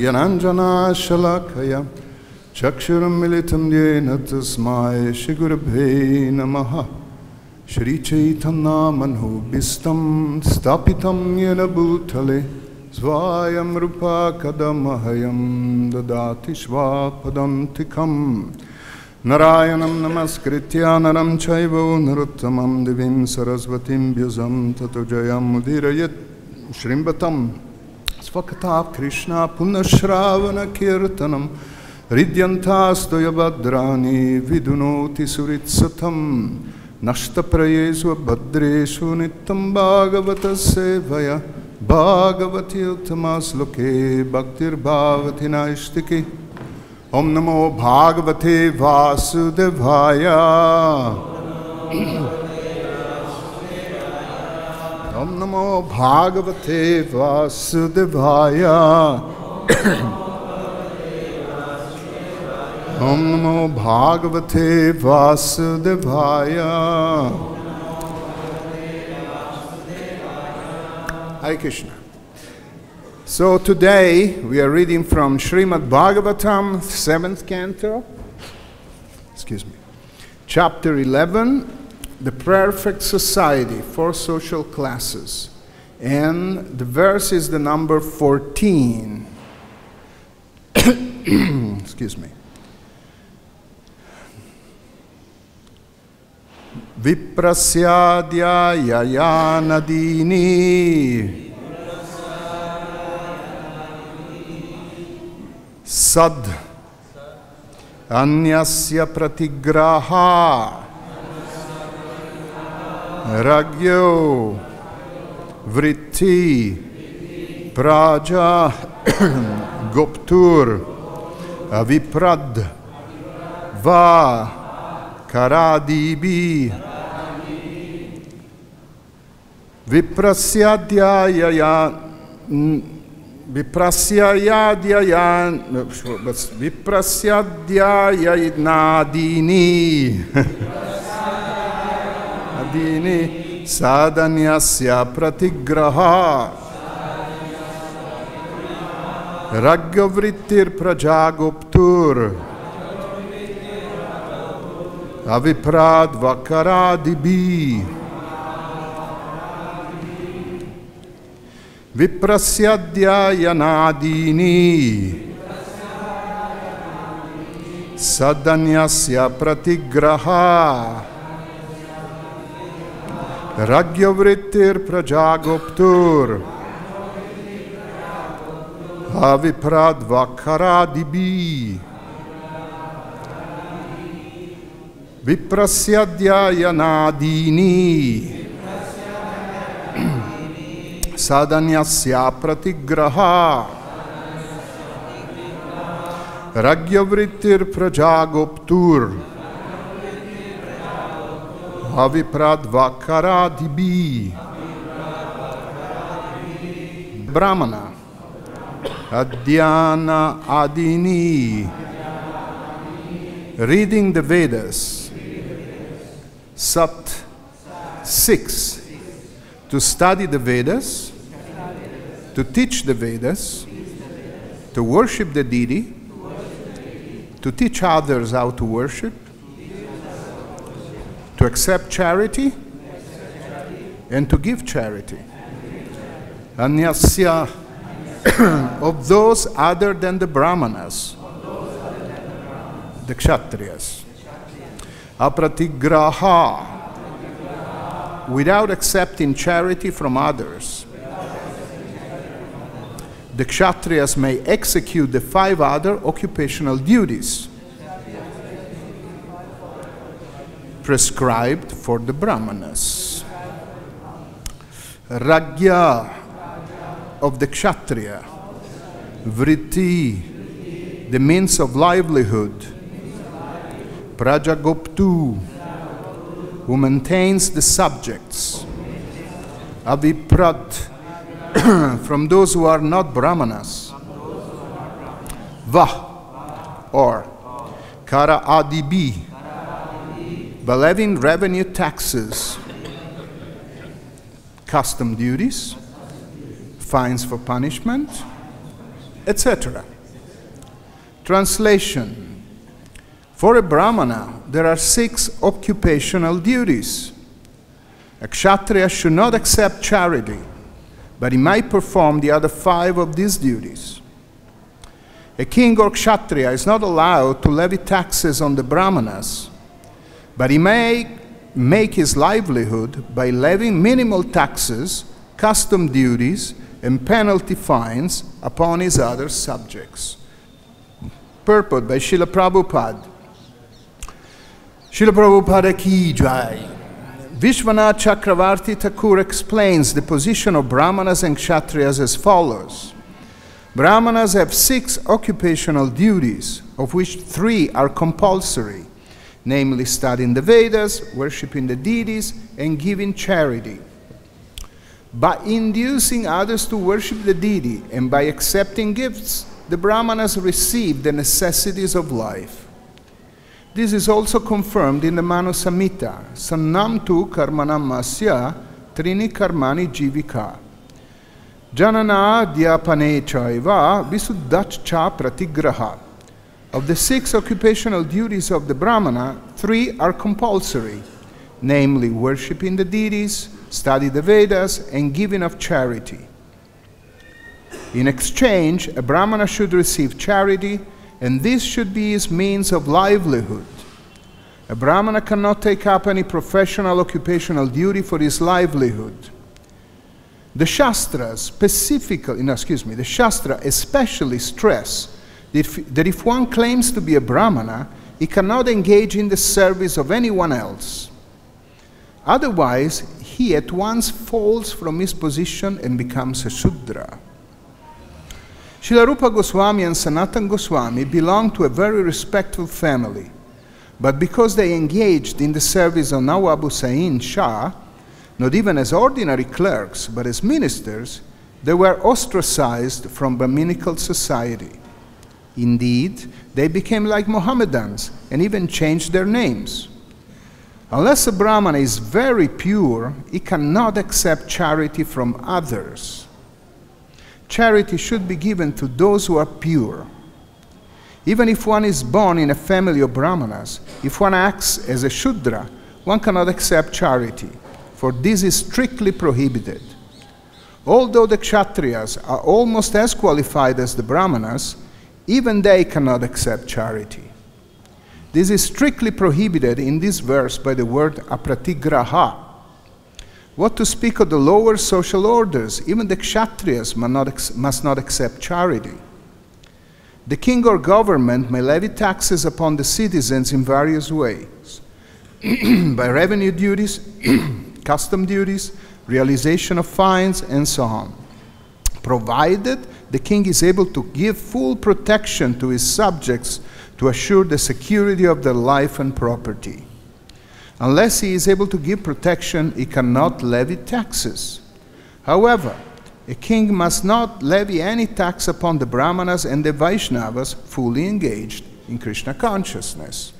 Yananjana Shalakaya Chakshuram Militam Yena Tasmai Shigurabhe Namaha Shri Chaitanya Manubhistam Stapitam Yena Bhutale Svayam Rupa Kadamahayam Dadati Shvapadantikam Narayanam Namaskritya Naram Chaiva Naruttamam Divim Sarasvatim Vyasam Tato Jayam Udirayat Shrimbatam Svakatav Krishna Punashravana Kirtanam Ridyantastoya Bhadrani Vidunoti Suritsatam Nashtaprayesu Bhadreshu Nittam Bhagavata Sevaya Bhagavati Uttamas Loke Bhaktir Bhavati Naishtiki Om Namo Bhagavate Vasudevaya Om Namo Bhagavate Vasudevaya Om Namo Bhagavate Vasudevaya Hare Krishna. So today we are reading from Srimad Bhagavatam, 7th canto, chapter 11, The Perfect Society for Social Classes. And the verse is the number 14. Excuse me. Viprasya yayanadini sad anyasya pratigraha ragyo vritti praja goptur aviprad va karadibi viprasyadyayadini adini sadanyasya pratigraha raggavrittir prajagoptur aviprad vakaradibi viprasyadyayadini sadanyasya pratigraha ragyavrittir prajagoptur aviprad vakaradibi viprasyadyayadini sadanyasya pratigraha ragyavrittir prajagoptur aviprad vakaradibi brahmana adhyana adini reading the Vedas. Sat 6 to study the Vedas, to teach the Vedas, to worship the deity, to teach others how to worship, to accept charity, and to give charity. Anyasya of those other than the Brahmanas, the Kshatriyas. Apratigraha, without accepting charity from others. The Kshatriyas may execute the 5 other occupational duties prescribed for the Brahmanas. Ragya of the Kshatriya, Vritti, the means of livelihood, Prajagoptu, who maintains the subjects, Aviprat, from those who are not Brahmanas, Va, or Kara Adibi, by levying revenue taxes, custom duties, fines for punishment, etc. Translation. For a Brahmana, there are 6 occupational duties. A Kshatriya should not accept charity, but he might perform the other 5 of these duties. A king or Kshatriya is not allowed to levy taxes on the Brahmanas, but he may make his livelihood by levying minimal taxes, custom duties, and penalty fines upon his other subjects. Purport by Srila Prabhupada. Srila Prabhupada ki jai. Vishwanath Chakravarti Thakur explains the position of Brahmanas and Kshatriyas as follows. Brahmanas have 6 occupational duties, of which 3 are compulsory, namely studying the Vedas, worshipping the deities, and giving charity. By inducing others to worship the deity and by accepting gifts, the Brahmanas receive the necessities of life. This is also confirmed in the Manu Samhita, Sannam tu karmanam masya trini karmani jivika. Janana dhyapane chaiva visuddhacha pratigraha. Of the 6 occupational duties of the Brahmana, 3 are compulsory, namely worshipping the deities, study the Vedas, and giving of charity. In exchange, a Brahmana should receive charity, and this should be his means of livelihood. A Brahmana cannot take up any professional occupational duty for his livelihood. The Shastra especially stress that if one claims to be a Brahmana, he cannot engage in the service of anyone else. Otherwise, he at once falls from his position and becomes a Shudra. Srila Rupa Goswami and Sanatana Goswami belonged to a very respectful family, but because they engaged in the service of Nawab Hussain Shah, not even as ordinary clerks, but as ministers, they were ostracized from Brahminical society. Indeed, they became like Mohammedans and even changed their names. Unless a Brahmana is very pure, he cannot accept charity from others. Charity should be given to those who are pure. Even if one is born in a family of Brahmanas, if one acts as a Shudra, one cannot accept charity, for this is strictly prohibited. Although the Kshatriyas are almost as qualified as the Brahmanas, even they cannot accept charity. This is strictly prohibited in this verse by the word apratigraha. What to speak of the lower social orders? Even the Kshatriyas must not accept charity. The king or government may levy taxes upon the citizens in various ways. By revenue duties, custom duties, realization of fines, and so on, provided the king is able to give full protection to his subjects to assure the security of their life and property. Unless he is able to give protection, he cannot levy taxes. However, a king must not levy any tax upon the Brahmanas and the Vaishnavas fully engaged in Krishna consciousness.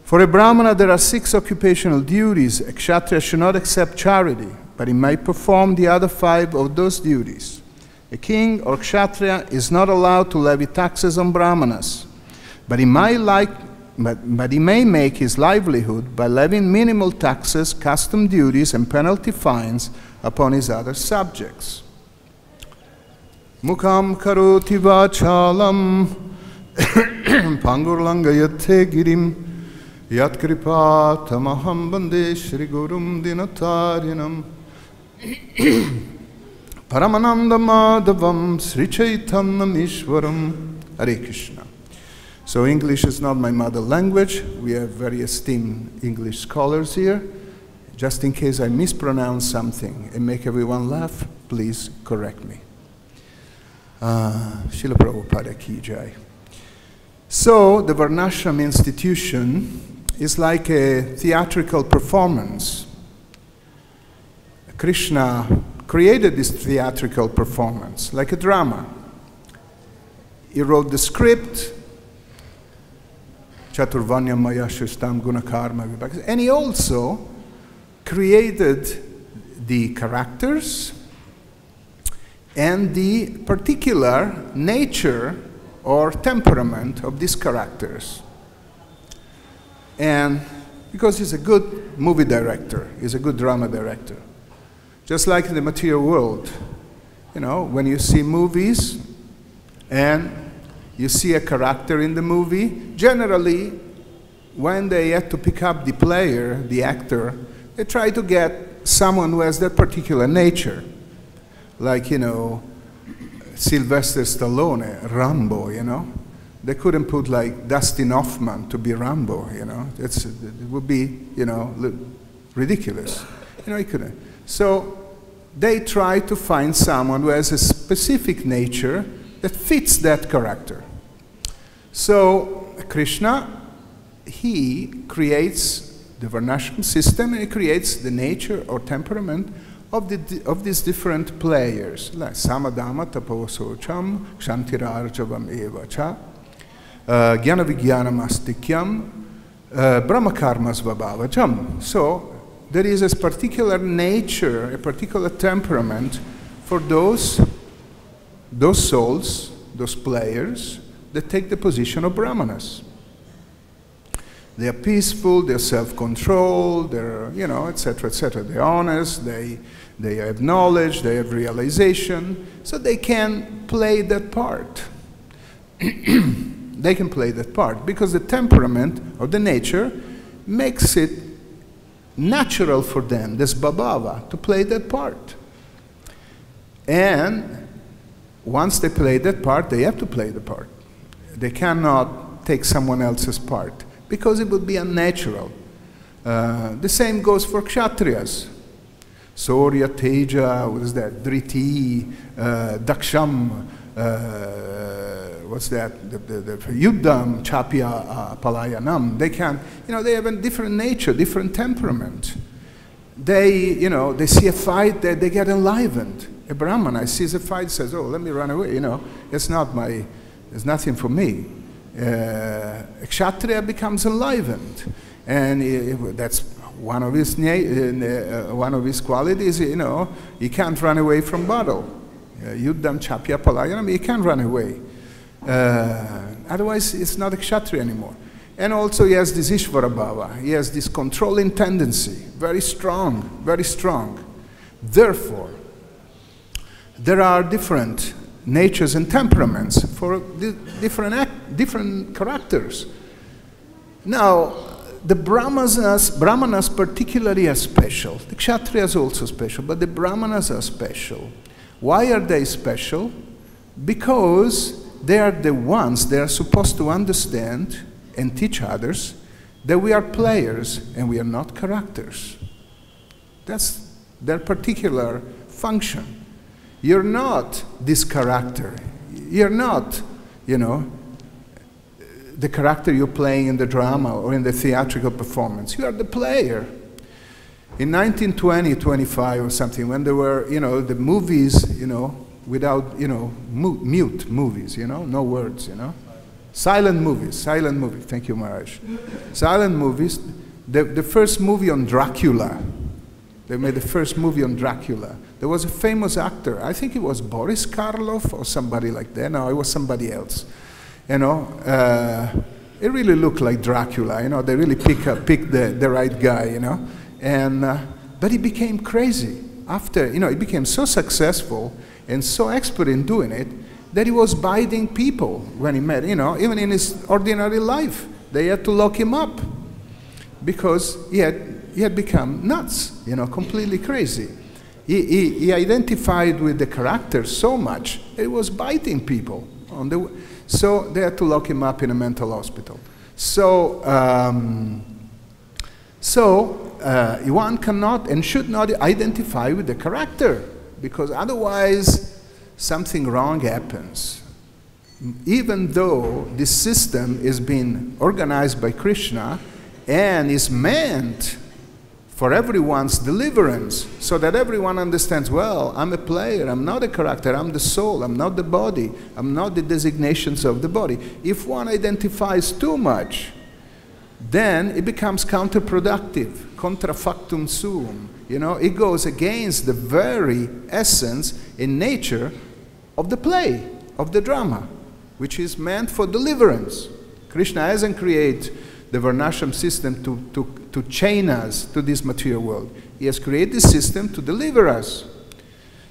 For a Brahmana, there are 6 occupational duties. A Kshatriya should not accept charity, but he may perform the other 5 of those duties. A king or Kshatriya is not allowed to levy taxes on Brahmanas, but he may make his livelihood by levying minimal taxes, custom duties, and penalty fines upon his other subjects. Mukham karoti vachalam pangurlangayate girim yat kripa tamaham bande shri gurum dinatarinam paramananda madhavam sri chaitanyam ishwaram. Hare Krishna. So English is not my mother language. We have very esteemed English scholars here. Just in case I mispronounce something and make everyone laugh, please correct me. Srila Prabhupada ki jai. So the Varnashram institution is like a theatrical performance. Krishna created this theatrical performance, like a drama. He wrote the script. Chaturvanya Maya Shishtam Guna Karma Vibhakti. And he also created the characters and the particular nature or temperament of these characters. And because he's a good movie director, he's a good drama director. Just like in the material world, you know, when you see movies and you see a character in the movie, generally, when they have to pick up the player, the actor, they try to get someone who has that particular nature. Like, you know, Sylvester Stallone, Rambo, you know. They couldn't put like Dustin Hoffman to be Rambo, you know. It would be, you know, ridiculous. You know, he couldn't. So they try to find someone who has a specific nature that fits that character. So Krishna, he creates the Varnashram system, and he creates the nature or temperament of these different players, like Samadama Taposocham, Kshantirarjavam Eva Cha, Jnana Vijnanam Astikyam, Brahmakarma Svabhavajam. So there is a particular nature, a particular temperament for those souls, those players, that take the position of Brahmanas. They are peaceful, they're self-controlled, they're, you know, etc., etc. They're honest, they have knowledge, they have realization, so they can play that part. They can play that part because the temperament or the nature makes it natural for them, this babhava, to play that part. And once they play that part, they have to play the part. They cannot take someone else's part, because it would be unnatural. The same goes for kshatriyas. Surya, Teja, what is that? Driti, Daksham, what's that? The Yuddham, Chapya, Palayanam. They can, you know, they have a different nature, different temperament. They, you know, they see a fight, they get enlivened. A Brahmana sees a fight, says, oh, let me run away, you know, it's nothing for me. A kshatriya becomes enlivened, and that's one of his qualities. You know, he can't run away from battle. Yuddham chapya palayanam. He can't run away. Otherwise, it's not a kshatriya anymore. And also, he has this ishvara bhava. He has this controlling tendency, very strong, very strong. Therefore, there are different natures and temperaments for different characters. Now, the Brahmanas particularly are special. The Kshatriyas are also special, but the Brahmanas are special. Why are they special? Because they are the ones that are supposed to understand and teach others that we are players and we are not characters. That's their particular function. You're not this character. You're not, you know, the character you're playing in the drama or in the theatrical performance. You are the player. In 1920, 25 or something, when there were, you know, the movies, you know, without, you know, mute movies, you know, no words, you know. Silent movies, thank you, Maharaj. Silent movies, the first movie on Dracula, they made the first movie on Dracula. There was a famous actor, I think it was Boris Karloff or somebody like that. No, it was somebody else. You know, it really looked like Dracula. You know, they really picked the right guy. You know, and but he became crazy after. You know, he became so successful and so expert in doing it that he was biting people when he met. You know, even in his ordinary life, they had to lock him up because he had become nuts. You know, completely crazy. He identified with the character so much that he was biting people on the. So they had to lock him up in a mental hospital. So, one cannot and should not identify with the character, because otherwise something wrong happens. Even though this system is being organized by Krishna and is meant for everyone's deliverance, so that everyone understands, well, I'm a player, I'm not a character, I'm the soul, I'm not the body, I'm not the designations of the body. If one identifies too much then it becomes counterproductive, contra factum suum. You know, it goes against the very essence and nature of the play, of the drama, which is meant for deliverance. Krishna hasn't created the Varnashram system to chain us to this material world. He has created this system to deliver us.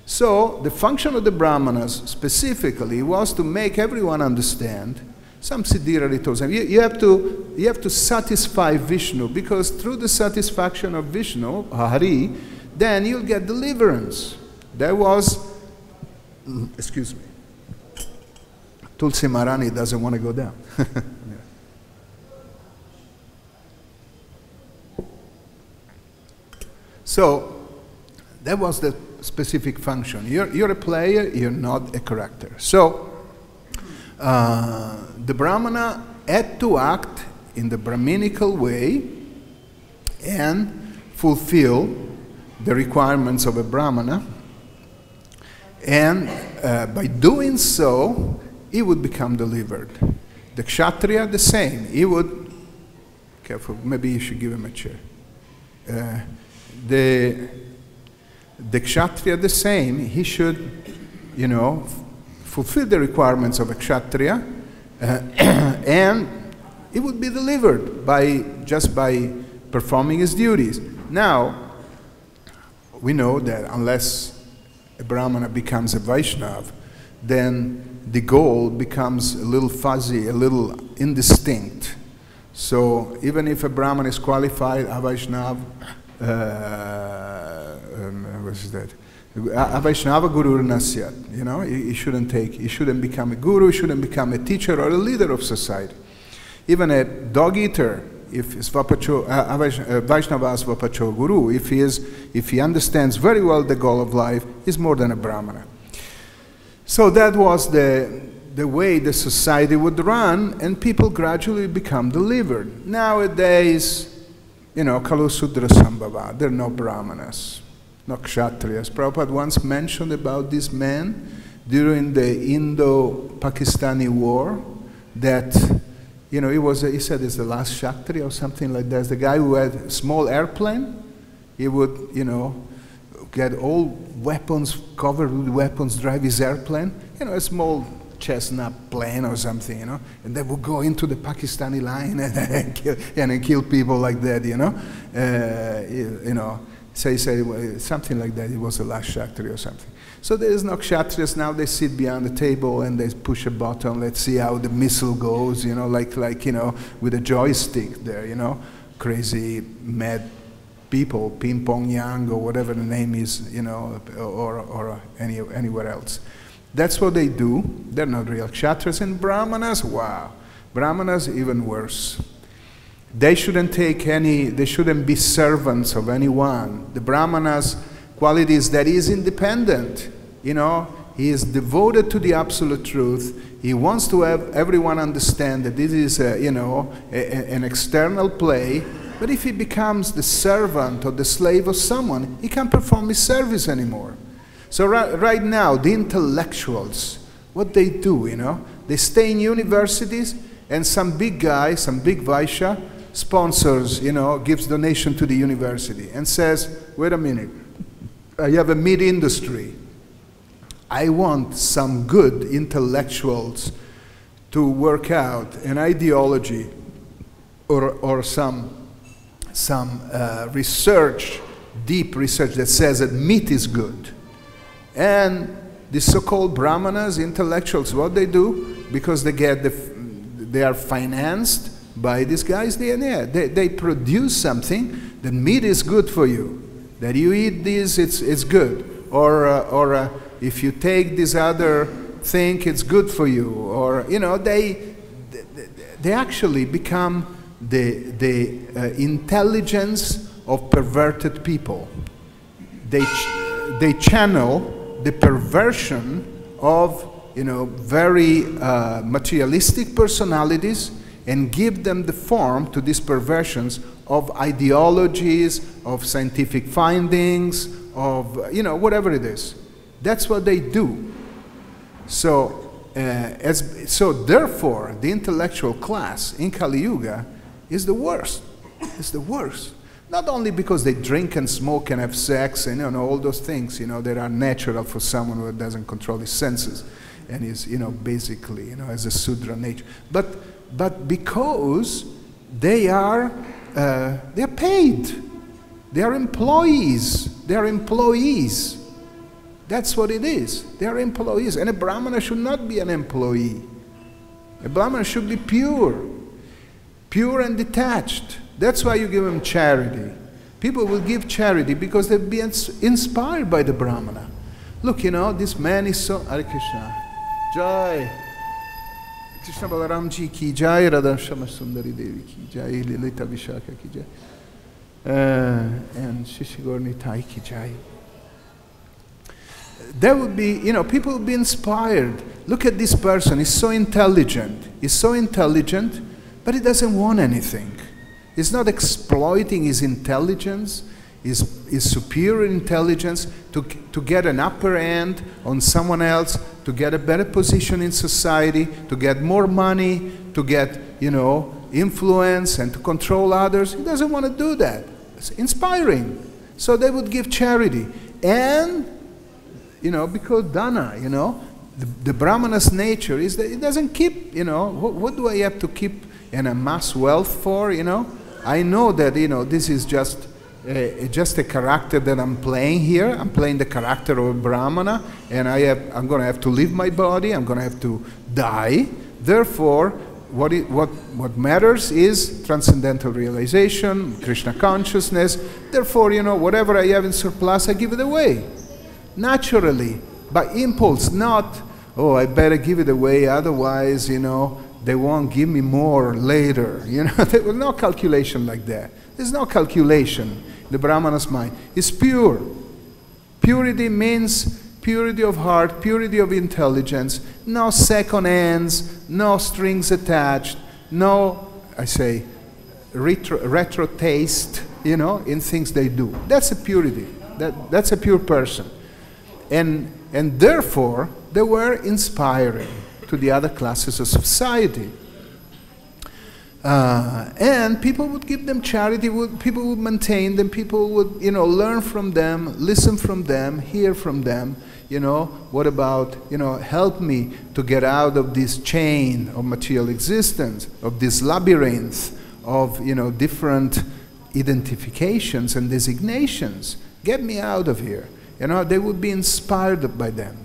So the function of the Brahmanas specifically was to make everyone understand. Some Siddhira told them, you have to satisfy Vishnu, because through the satisfaction of Vishnu, Hari, then you'll get deliverance. There was, excuse me, Tulsi Maharani doesn't want to go down. So that was the specific function. You're a player, you're not a character. So the Brahmana had to act in the Brahminical way and fulfill the requirements of a Brahmana, and by doing so, he would become delivered. The Kshatriya, the same. He would, careful, maybe you should give him a chair. The Kshatriya, the same. He should, you know, fulfill the requirements of a Kshatriya, and he would be delivered just by performing his duties. Now, we know that unless a Brahmana becomes a Vaishnava, then the goal becomes a little fuzzy, a little indistinct. So even if a Brahmana is qualified, a Vaishnava, what is that? A Vaishnava Guru Nasyat, you know, he shouldn't become a guru, he shouldn't become a teacher or a leader of society. Even a dog eater, if it's Vaishnava Svapacho Guru, if he understands very well the goal of life, he's more than a Brahmana. So that was the way the society would run, and people gradually become delivered. Nowadays, you know, Kalu Sudra Sambhava, there are no Brahmanas, no Kshatriyas. Prabhupada once mentioned about this man during the Indo-Pakistani war that, you know, he said it's the last Kshatriya or something like that. The guy who had a small airplane, he would, you know, get all weapons, covered with weapons, drive his airplane, you know, a small chestnut plane or something, you know, and they would go into the Pakistani line and kill people like that, you know. You know, say something like that. It was the last Kshatriya or something. So there is no Kshatriyas now. They sit behind the table and they push a button. Let's see how the missile goes, you know, like you know, with a joystick there, you know, crazy mad people, Ping Pong Yang or whatever the name is, you know, or anywhere else. That's what they do. They're not real Kshatriyas. And Brahmanas, wow, Brahmanas even worse. They shouldn't they shouldn't be servants of anyone. The Brahmanas' quality is that he is independent. You know, he is devoted to the absolute truth. He wants to have everyone understand that this is, you know, an external play. But if he becomes the servant or the slave of someone, he can't perform his service anymore. So right now, the intellectuals, what they do, you know, they stay in universities, and some big guy, some big Vaishya, sponsors, you know, gives donation to the university and says, wait a minute, I have a meat industry. I want some good intellectuals to work out an ideology or some research, deep research that says that meat is good. And the so-called Brahmanas, intellectuals, what they do, because they are financed by these guys, they produce something that meat is good for you. That you eat this, it's good. Or if you take this other thing, it's good for you. Or, you know, they actually become the intelligence of perverted people. They channel the perversion of, you know, very materialistic personalities and give them the form to these perversions of ideologies, of scientific findings, of, you know, whatever it is. That's what they do. So, so therefore, the intellectual class in Kali Yuga is the worst. It's the worst. Not only because they drink and smoke and have sex and all those things, that are natural for someone who doesn't control his senses and is, basically, has a Sudra nature. But because they're paid. They are employees. They are employees. That's what it is. They are employees. And a Brahmana should not be an employee. A Brahmana should be pure. Pure and detached. That's why you give them charity. People will give charity because they'll be inspired by the Brahmana. Look, this man is so... Hare Krishna. Jai. Krishna Balaram ji ki jai. Radha Shama Sundari Devi ki jai. Lilita Vishaka ki jai. And Shishigor Nitai ki jai. There would be, people would be inspired. Look at this person. He's so intelligent. He's so intelligent, but he doesn't want anything. He's not exploiting his intelligence, his superior intelligence to get an upper hand on someone else, to get a better position in society, to get more money, to get, influence and to control others. He doesn't want to do that. It's inspiring. So they would give charity. And, because dana, the Brahmana's nature is that it doesn't keep, what do I have to keep and amass wealth for, I know that, this is just a character that I'm playing here. I'm playing the character of a Brahmana, and I'm going to have to leave my body. I'm going to have to die. Therefore, what matters is transcendental realization, Krishna consciousness. Therefore, whatever I have in surplus, I give it away. Naturally, by impulse, not, oh, I better give it away, otherwise, they won't give me more later. There was no calculation like that. There's no calculation in the Brahmana's mind. It's pure. Purity means purity of heart, purity of intelligence, no second hands, no strings attached, no, I say, retro taste, in things they do. That's a purity. That's a pure person. And therefore, they were inspiring to the other classes of society. And people would give them charity, people would maintain them, people would, learn from them, listen from them, hear from them. What about, help me to get out of this chain of material existence, of this labyrinth of, different identifications and designations. Get me out of here. They would be inspired by them.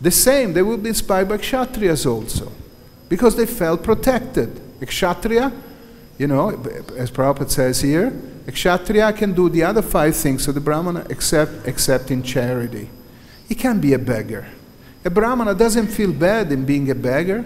The same, they would be inspired by Kshatriyas also, because they felt protected. A Kshatriya, as Prabhupada says here, a Kshatriya can do the other 5 things of the Brahmana except in charity. He can't be a beggar. A Brahmana doesn't feel bad in being a beggar.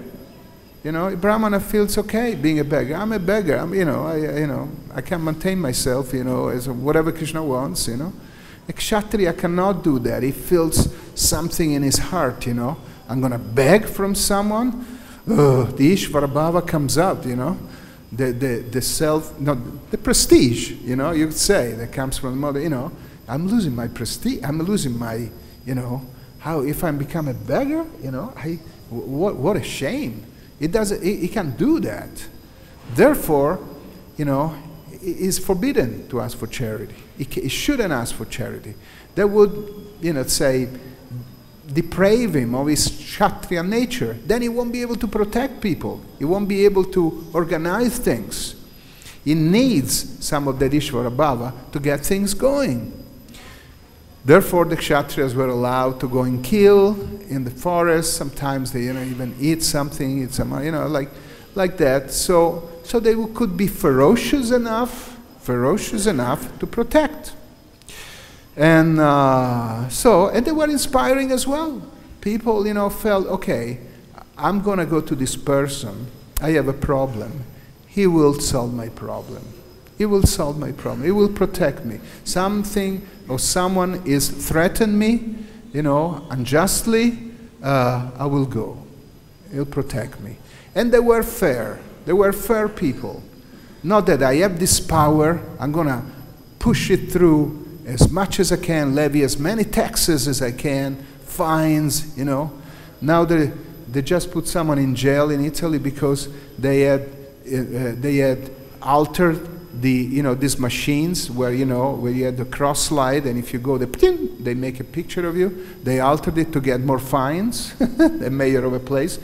A Brahmana feels okay being a beggar. I'm a beggar. I can maintain myself, as whatever Krishna wants, A Kshatriya cannot do that. He feels something in his heart, I'm going to beg from someone. The Ishvara Bhava comes out, The self, the prestige, you could say, that comes from the mother, I'm losing my prestige. I'm losing my, how, if I become a beggar, what a shame. He can't do that. Therefore, it is forbidden to ask for charity. He shouldn't ask for charity. That would, say, deprave him of his Kshatriya nature. Then he won't be able to protect people. He won't be able to organize things. He needs some of that Ishvara Bhava to get things going. Therefore, the Kshatriyas were allowed to go and kill in the forest. Sometimes they, even eat something, like that. So they could be ferocious enough to protect. And and they were inspiring as well. People, felt, okay, I'm going to go to this person. I have a problem. He will solve my problem. He will solve my problem. He will protect me. Something or someone is threatened me, unjustly, I will go. He'll protect me. And they were fair. They were fair people. Not that I have this power, I'm going to push it through as much as I can, levy as many taxes as I can, fines, Now they just put someone in jail in Italy because they had altered these machines where, where you had the cross slide, and if you go, they make a picture of you. They altered it to get more fines. The mayor of a place.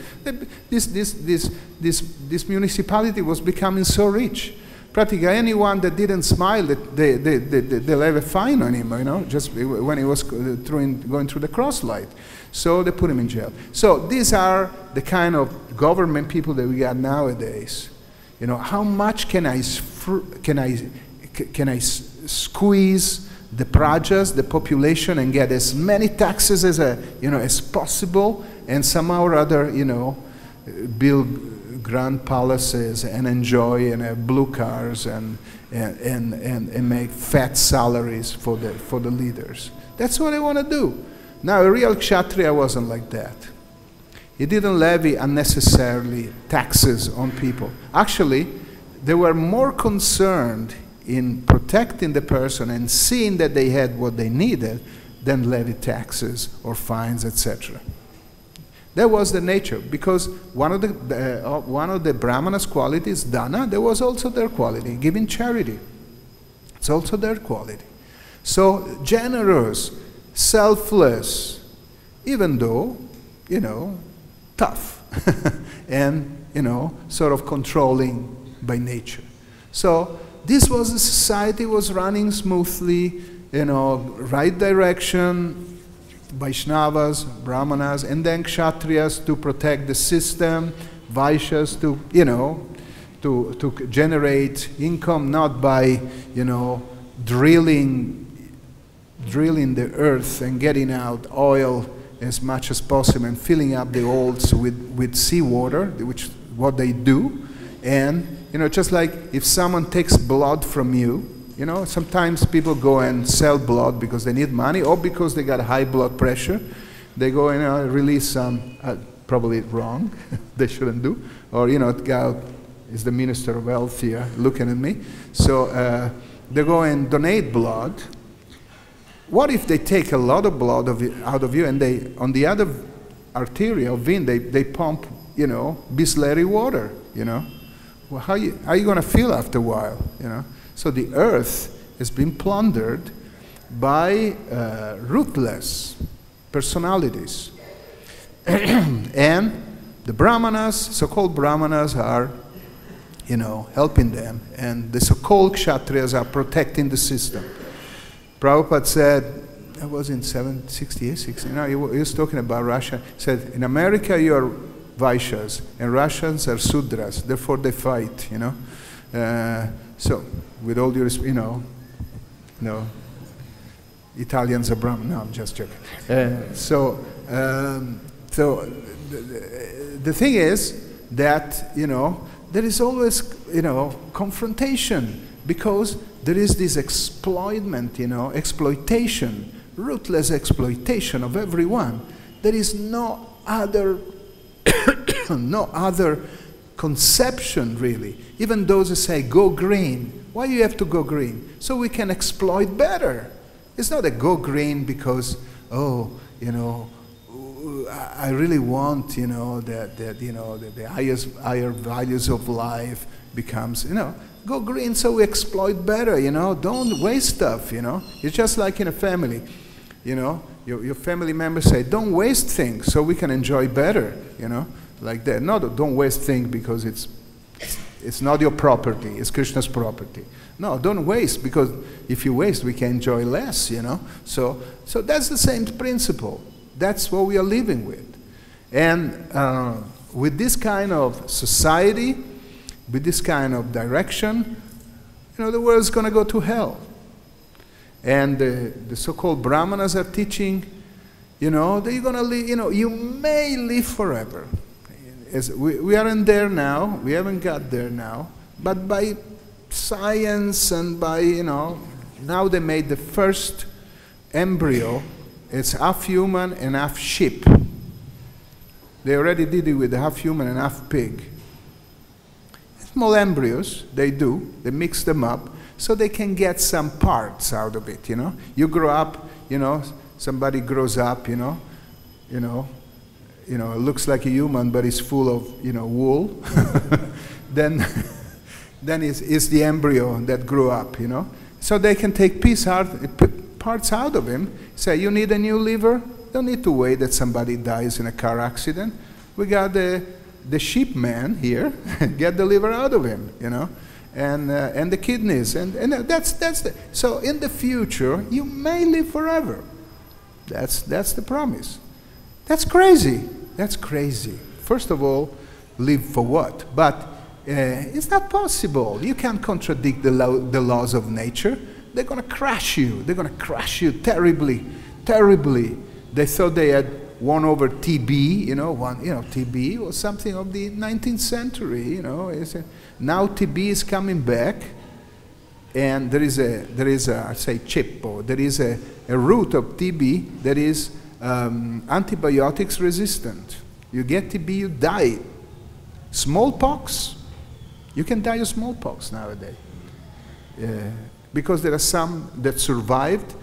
This municipality was becoming so rich. Practically anyone that didn't smile, they'll have a fine on him, just when he was going through the cross light. So they put him in jail. So these are the kind of government people that we got nowadays. How much can I squeeze the prajas, the population, and get as many taxes as possible, and somehow or other, build grand palaces and enjoy and have blue cars and make fat salaries for the leaders. That's what I want to do. Now, a real kshatriya wasn't like that. He didn't levy unnecessarily taxes on people. Actually, they were more concerned in protecting the person and seeing that they had what they needed than levy taxes or fines, etc. That was the nature, because one of the brahmanas' qualities, dana, that was also their quality, giving charity. It's also their quality. So generous, selfless, even though, tough, and, sort of controlling by nature. So this was a society was running smoothly, right direction, Vaishnavas, Brahmanas, and then Kshatriyas to protect the system, Vaishyas to, to generate income, not by, drilling the earth and getting out oil as much as possible and filling up the olds with seawater, which is what they do. And, just like if someone takes blood from you, sometimes people go and sell blood because they need money or because they got high blood pressure. They go and release some, probably wrong, they shouldn't do. Or, God is the Minister of Health here looking at me. So they go and donate blood. What if they take a lot of blood out of you and they, on the other artery or vein, they pump, Bisleri water, Well, how are you going to feel after a while, So the earth has been plundered by ruthless personalities. And the brahmanas, so-called brahmanas, are, helping them. And the so-called kshatriyas are protecting the system. Prabhupada said, that was in 768, 69, he was talking about Russia. He said, in America you are Vaishyas, and Russians are Sudras, therefore they fight, So, with all due respect, Italians are Brahmin. No, I'm just joking. So the thing is that, there is always, confrontation, because there is this exploitation, ruthless exploitation of everyone. There is no other, no other conception, really. Even those who say, go green. Why do you have to go green? So we can exploit better. It's not a go green because, I really want, that the higher values of life becomes, go green so we exploit better, Don't waste stuff, It's just like in a family, Your family members say, don't waste things so we can enjoy better, like that. No, don't waste things because it's not your property, it's Krishna's property. No, don't waste, because if you waste, we can enjoy less, So that's the same principle. That's what we are living with. And with this kind of society, with this kind of direction, the world is going to go to hell. And the so-called brahmanas are teaching, they're going to live, you may live forever. We aren't there now, we haven't got there now, but by science and by, now they made the first embryo. It's half human and half sheep. They already did it with half human and half pig. Small embryos, they mix them up so they can get some parts out of it, You grow up, somebody grows up, it looks like a human, but it's full of, wool. Then then is the embryo that grew up, you know. So they can take parts out of him, say, you need a new liver? Don't need to wait that somebody dies in a car accident. We got the sheep man here, get the liver out of him, you know, and the kidneys, and so in the future, you may live forever. That's the promise. That's crazy. That's crazy. First of all, live for what? But it's not possible. You can't contradict the laws of nature. They're going to crush you. They're going to crush you terribly, terribly. They thought they had won over TB. TB was something of the 19th century. You know, now TB is coming back, and there is a I say chippo. There is a root of TB that is antibiotics resistant. You get TB, you die. Smallpox, you can die of smallpox nowadays. Because there are some that survived,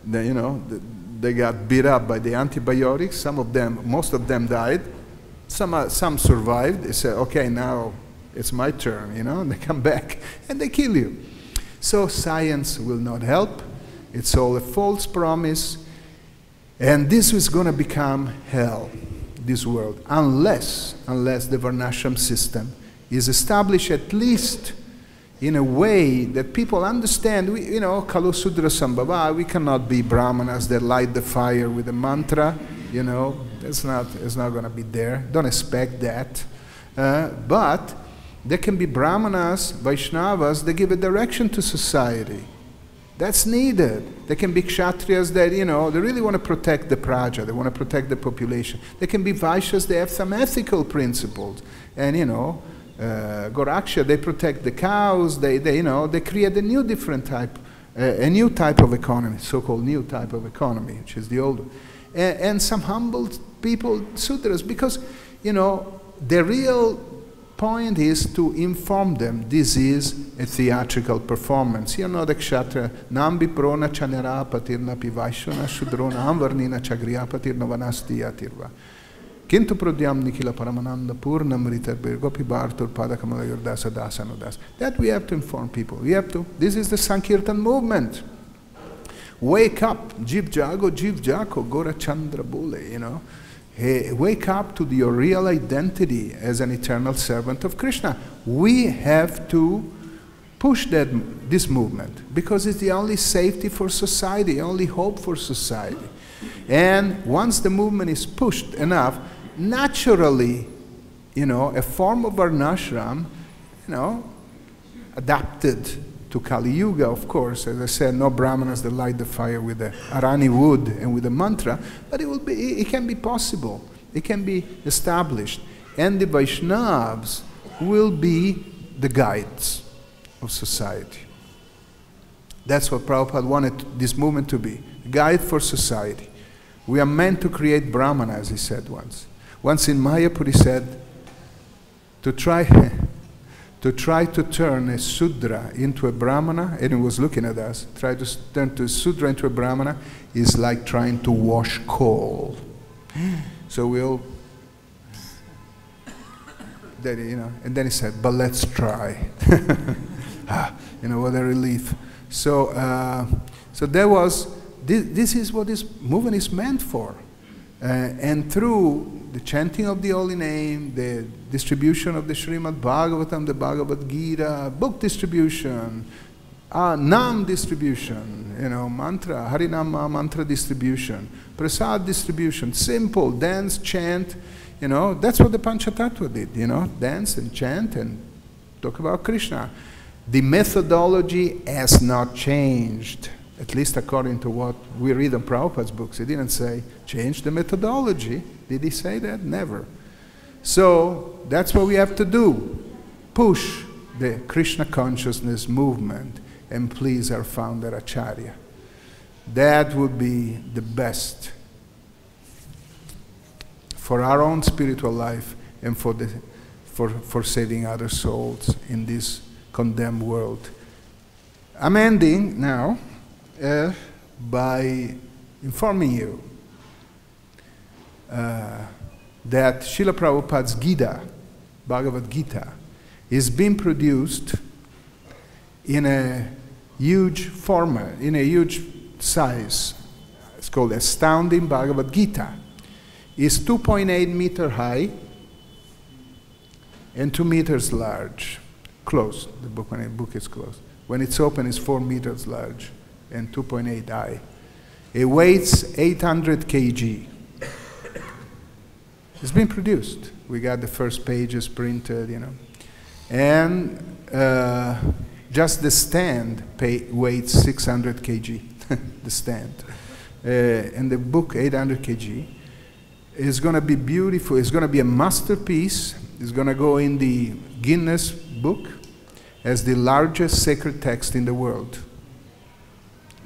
they got beat up by the antibiotics. Some of them, most of them died. Some survived. They said, okay, now it's my turn, and they come back and they kill you. So science will not help. It's all a false promise. And this is going to become hell, this world, unless the Varnashram system is established at least in a way that people understand. Kalu Sudra Sambhava, we cannot be Brahmanas that light the fire with a mantra, it's not going to be there. Don't expect that. But there can be Brahmanas, Vaishnavas, that give a direction to society. That's needed. There can be Kshatriyas that, they really want to protect the praja, they want to protect the population. There can be Vaishyas, they have some ethical principles. And, Goraksha, they protect the cows, they create a new type of economy, so-called new type of economy, which is the old one. And some humble people, Sudras, because, the real point is to inform them this is a theatrical performance. The kshatriya, nambi prona chanera patirna pivaishana shudrona amvarnina chagriya patirna vanasti yatirva. Kintu prodhyam nikila paramananda purna mritar birgopi bhartur padakamala yurdasa dasanodas. That we have to inform people. This is the Sankirtan movement. Wake up, jiv jago, gora chandra bole, Hey, wake up to your real identity as an eternal servant of Krishna. We have to push this movement because it's the only safety for society, only hope for society. And once the movement is pushed enough, naturally, a form of Varnashram, adapted to Kali Yuga, of course. As I said, no Brahmanas that light the fire with the Arani wood and with the mantra, but it can be possible. It can be established. And the Vaishnavas will be the guides of society. That's what Prabhupada wanted this movement to be, a guide for society. We are meant to create Brahmana, as he said once. Once in Mayapur he said, to try to turn a Sudra into a Brahmana, and he was looking at us, try to turn a Sudra into a Brahmana is like trying to wash coal. So we'll, and then he said, but let's try. What a relief. So there was, this is what this movement is meant for. And through the chanting of the holy name, the distribution of the Srimad Bhagavatam, the Bhagavad-Gita, book distribution, Nam distribution, mantra, Harinama mantra distribution, Prasad distribution, simple, dance, chant, that's what the Panchatattva did, dance and chant and talk about Krishna. The methodology has not changed. At least according to what we read in Prabhupada's books. He didn't say, change the methodology. Did he say that? Never. So that's what we have to do. Push the Krishna consciousness movement and please our founder Acharya. That would be the best for our own spiritual life and for saving other souls in this condemned world. I'm ending now by informing you that Srila Prabhupada's Gita, Bhagavad-Gita, is being produced in a huge format, in a huge size. It's called Astounding Bhagavad-Gita. It's 2.8 meter high and 2 meters large. Closed. The book, when the book is closed. When it's open, it's 4 meters large and 2.8 high. It weighs 800 kg. It's been produced. We got the first pages printed, you know. And just the stand weighs 600 kg, the stand. And the book, 800 kg, is going to be beautiful. It's going to be a masterpiece. It's going to go in the Guinness Book as the largest sacred text in the world.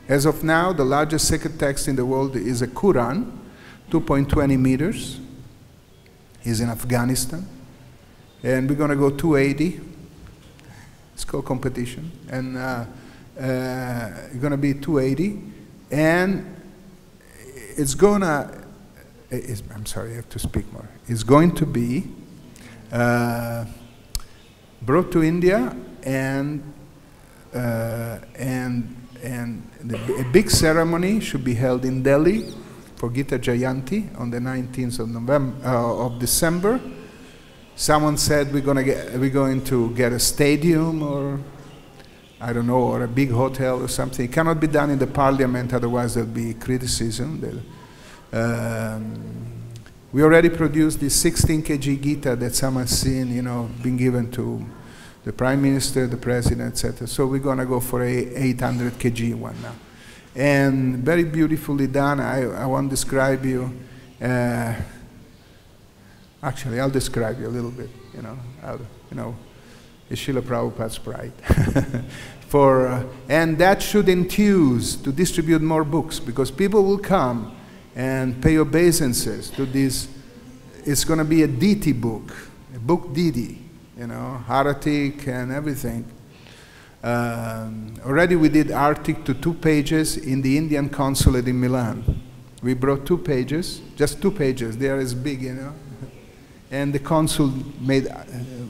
As of now, the largest sacred text in the world is a Quran, 2.20 meters. It's in Afghanistan. And we're going to go 280. It's called competition. And it's going to be 280. And it's going to, I'm sorry, I have to speak more. It's going to be brought to India, and a big ceremony should be held in Delhi for Gita Jayanti on the 19th of December. Someone said we're going to get a stadium, or I don't know, or a big hotel or something. It cannot be done in the parliament, otherwise there'll be criticism. We already produced this 16 kg Gita that someone's seen, you know, been given to the Prime Minister, the President, etc. So we're going to go for a 800 kg one now. And very beautifully done. I won't describe you. Actually, I'll describe you a little bit, you know. It's Srila Prabhupada's pride. And that should enthuse to distribute more books, because people will come and pay obeisances to this. It's going to be a deity book, a book deity, you know, Aratic and everything. Already we did Arctic to 2 pages in the Indian consulate in Milan. We brought 2 pages, just 2 pages. They are as big, you know. And the consul made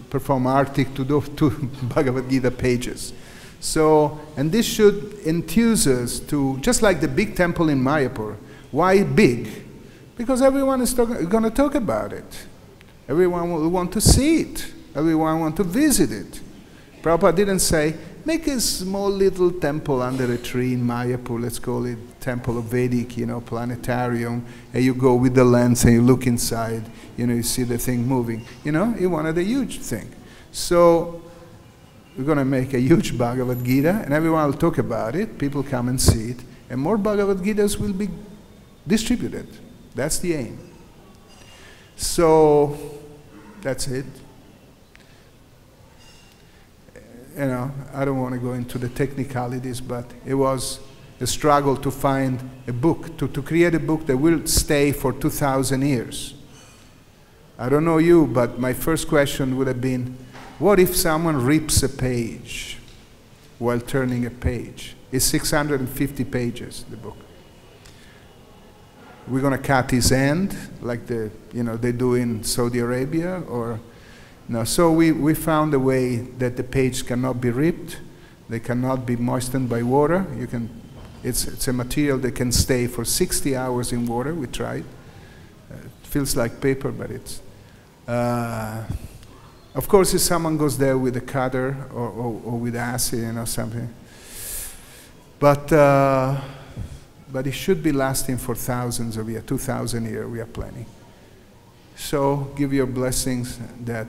perform Arctic to those 2 Bhagavad-Gita pages. So, and this should enthuse us to, just like the big temple in Mayapur. Why big? Because everyone is going to talk about it. Everyone will want to see it. Everyone want to visit it. Prabhupada didn't say, make a small little temple under a tree in Mayapur, let's call it Temple of Vedic, you know, planetarium, and you go with the lens and you look inside, you know, you see the thing moving. You know, he wanted a huge thing. So we're going to make a huge Bhagavad Gita, and everyone will talk about it, people come and see it, and more Bhagavad Gitas will be distributed. That's the aim. So that's it. You know, I don't want to go into the technicalities, but it was a struggle to find a book, to create a book that will stay for 2,000 years. I don't know you, but my first question would have been, what if someone rips a page while turning a page? It's 650 pages, the book. We're going to cut his hand, like they do in Saudi Arabia, or no. So we found a way that the page cannot be ripped, they cannot be moistened by water. It's a material that can stay for 60 hours in water. We tried. It feels like paper, but it's. Of course, if someone goes there with a cutter or with acid, you know, something. But it should be lasting for thousands of years, 2,000 years. We are planning. So give your blessings that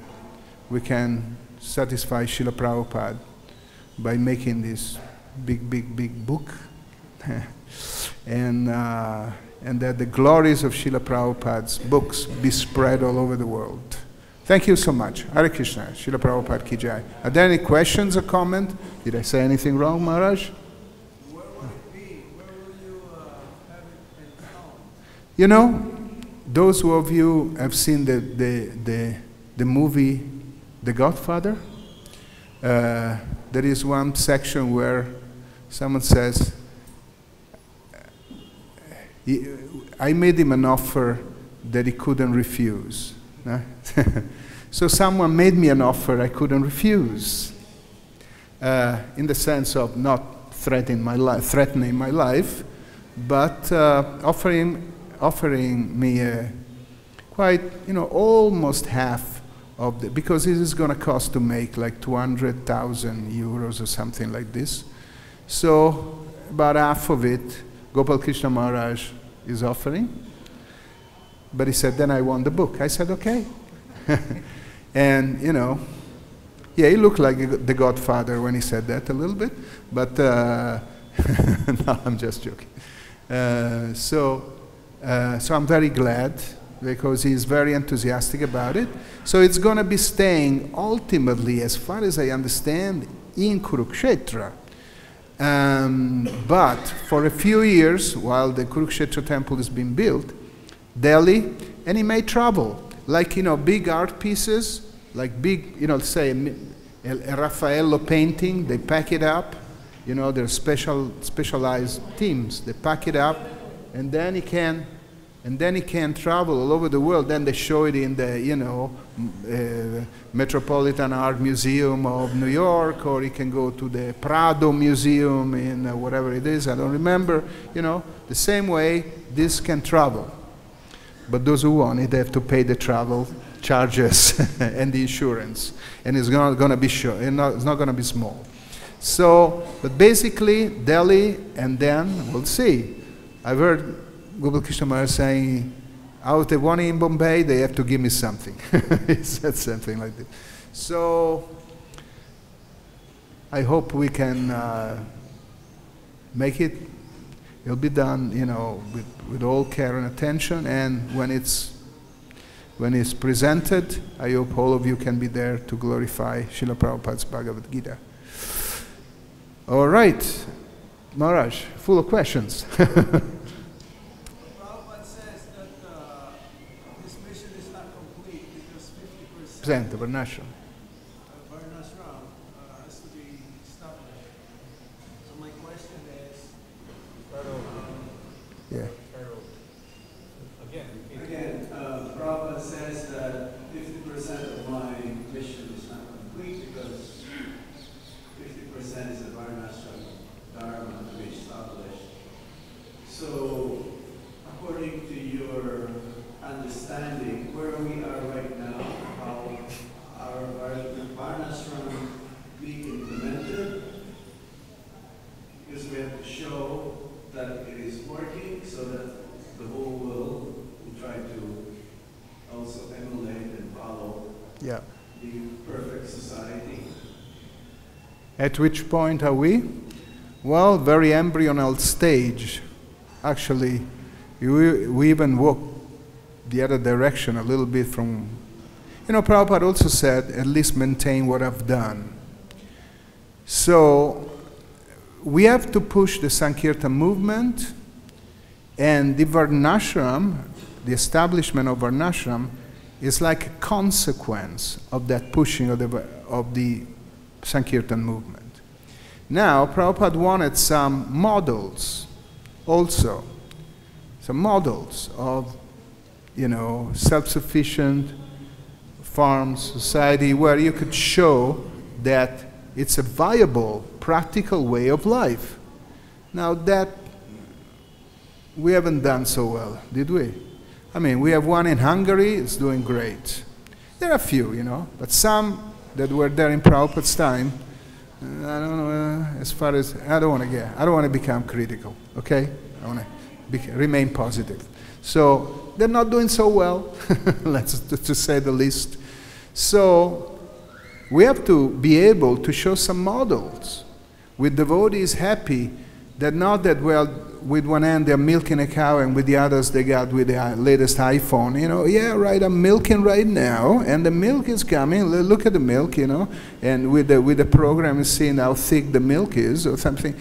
we can satisfy Srila Prabhupada by making this big book, and that the glories of Srila Prabhupada's books be spread all over the world. Thank you so much. Hare Krishna. Srila Prabhupada Ki Jai. Are there any questions or comments? Did I say anything wrong, Maharaj? Where will it be? Where will you have it installed? You know, those of you have seen the movie The Godfather, there is one section where someone says, I made him an offer that he couldn't refuse. So someone made me an offer I couldn't refuse. in the sense of not threatening my life, but offering me quite, almost half of the, because this is going to cost to make like 200,000 euros or something like this. So about half of it, Gopal Krishna Maharaj is offering. But he said, then I want the book. I said, okay. And, yeah, he looked like the Godfather when he said that a little bit. But, no, I'm just joking. So I'm very glad, because he's very enthusiastic about it. So it's going to be staying ultimately, as far as I understand, in Kurukshetra. But for a few years, while the Kurukshetra temple is being built, Delhi, and he may travel, like, big art pieces, like big, say a Raffaello painting, they pack it up, they're specialized teams, they pack it up, and then he can travel all over the world. Then they show it in the, Metropolitan Art Museum of New York, or he can go to the Prado Museum in whatever it is, I don't remember, the same way this can travel. But those who want it, they have to pay the travel charges and the insurance. And it's not going to be it's not going to be small. So, but basically, Delhi, and then we'll see. I've heard Gopal Krishna Maharaj saying, out of one in Bombay, they have to give me something. He said something like that. So, I hope we can make it. It'll be done, with all care and attention. And when it's presented, I hope all of you can be there to glorify Srila Prabhupada's Bhagavad-Gita. All right, Maharaj, full of questions. Prabhupada says that this mission is not complete because 50% of Varnashram. Varnashram has to be established. So my question is, Yeah. Again, Prabhupada says that 50% of my mission is not complete because 50% is the Varnashram Dharma to be established. So, according to your understanding, where we are right now, how our Varnashram being implemented, because we have to show that it is working so that the whole world will try to also emulate and follow Yeah. the perfect society. At which point are we? Well, very embryonal stage. Actually, we even walk the other direction a little bit from, Prabhupada also said, at least maintain what I've done. So, we have to push the Sankirtan movement, and the Varnashram, the establishment of Varnashram, is like a consequence of that pushing of the Sankirtan movement. Now, Prabhupada wanted some models also, some models of, self-sufficient farm society where you could show that it's a viable, practical way of life. Now that we haven't done so well, did we? I mean, we have one in Hungary, it's doing great. There are a few, but some that were there in Prabhupada's time, I don't know, as far as, I don't want to become critical, okay? I want to remain positive. So, they're not doing so well, to say the least. So, we have to be able to show some models with devotees happy that not that, well, with one hand they're milking a cow and with the others they got with the latest iPhone, yeah, right, I'm milking right now and the milk is coming, look at the milk, and with the program seeing how thick the milk is or something,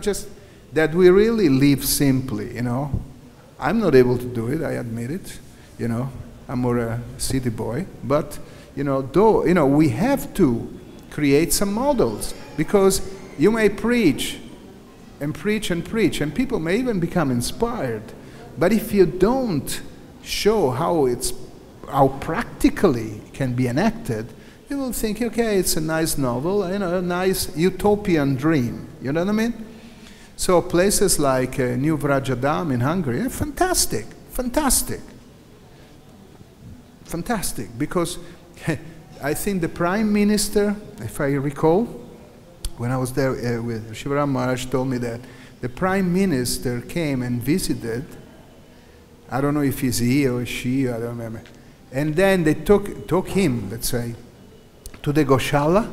just that we really live simply, I'm not able to do it, I admit it, I'm more a city boy, but we have to create some models because you may preach and preach and preach, and people may even become inspired. But if you don't show how practically can be enacted, you will think, okay, it's a nice novel, you know, a nice utopian dream. You know what I mean? So places like New Vrajadam in Hungary are fantastic, fantastic, fantastic. Because I think the Prime Minister, if I recall, when I was there with Shivaram Maharaj, told me that the Prime Minister came and visited. I don't know if he's he or she, I don't remember. And then they took him, let's say, to the Goshala,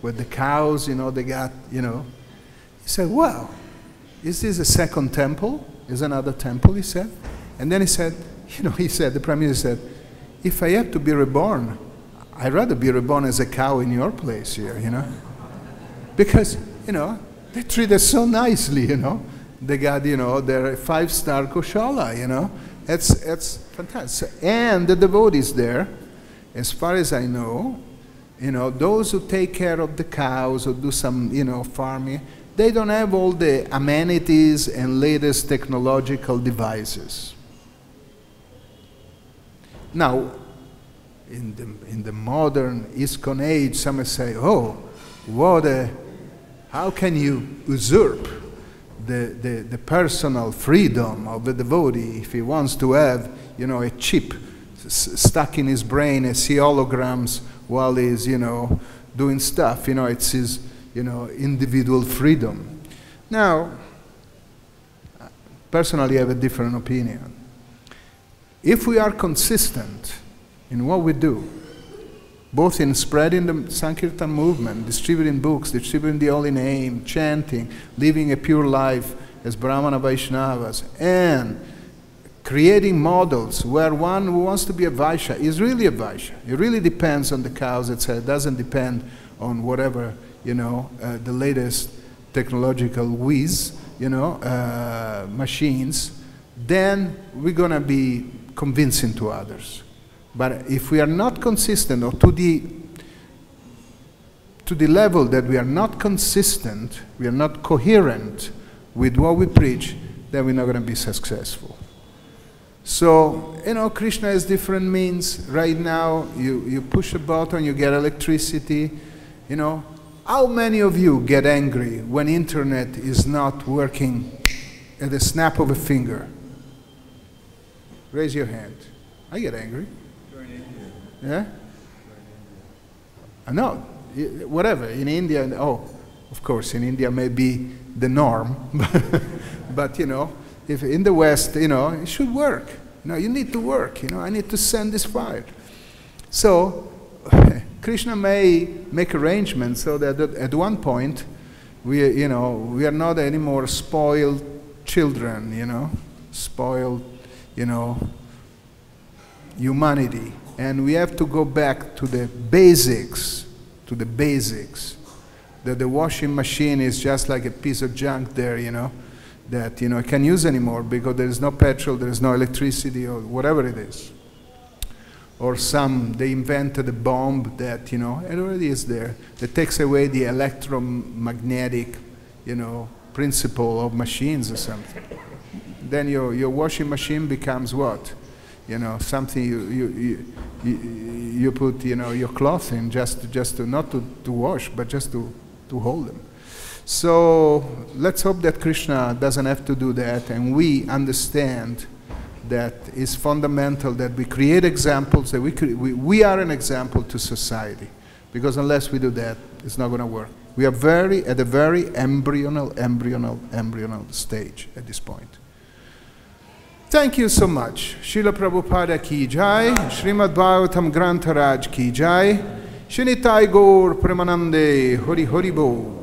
where the cows, you know, they got, you know. He said, wow, is this a second temple? Is another temple, he said. And then he said, you know, he said, the Prime Minister said, if I have to be reborn, I'd rather be reborn as a cow in your place here, you know. Because, you know, they treat us so nicely, you know. They got, you know, their 5-star Goshala, you know. It's fantastic. And the devotees there, as far as I know, you know, those who take care of the cows or do some, you know, farming, they don't have all the amenities and latest technological devices. Now, in the modern ISKCON age, some may say, oh, how can you usurp the personal freedom of the devotee if he wants to have, you know, a chip stuck in his brain and see holograms while he's, you know, doing stuff. You know, it's his, you know, individual freedom. Now, personally, I have a different opinion. If we are consistent in what we do, both in spreading the Sankirtan movement, distributing books, distributing the holy name, chanting, living a pure life as Brahmana Vaishnavas, and creating models where one who wants to be a Vaishya is really a Vaishya. It really depends on the cows, etc. It doesn't depend on whatever, you know, the latest technological whiz, you know, machines. Then we're going to be convincing to others. But if we are not consistent, or to the level that we are not consistent, we are not coherent with what we preach, then we're not going to be successful. So, you know, Krishna has different means. Right now, you push a button, you get electricity. You know, how many of you get angry when internet is not working at the snap of a finger? Raise your hand. I get angry. Yeah? No, whatever, in India, oh, of course, in India may be the norm, but, you know, if in the West, you know, it should work. You know, you need to work, you know, I need to send this file. So, Krishna may make arrangements so that at one point, you know, we are not anymore spoiled children, you know, spoiled, you know, humanity. And we have to go back to the basics, that the washing machine is just like a piece of junk there, you know, that, you know, I can't use anymore because there is no petrol, there is no electricity, or whatever it is. Or they invented a bomb that, you know, it already is there, that takes away the electromagnetic, you know, principle of machines or something. Then your washing machine becomes what? You know, something you put, you know, your clothes in just to not to wash, but just to hold them. So let's hope that Krishna doesn't have to do that, and we understand that it's fundamental that we create examples, that we are an example to society, because unless we do that, it's not going to work. We are at a very embryonal stage at this point. Thank you so much. Srila Prabhupada ki jai, Srimad Bhagavatam Grantha Raj ki jai, Shinitai Gaur Premanande Hari Hari Bo.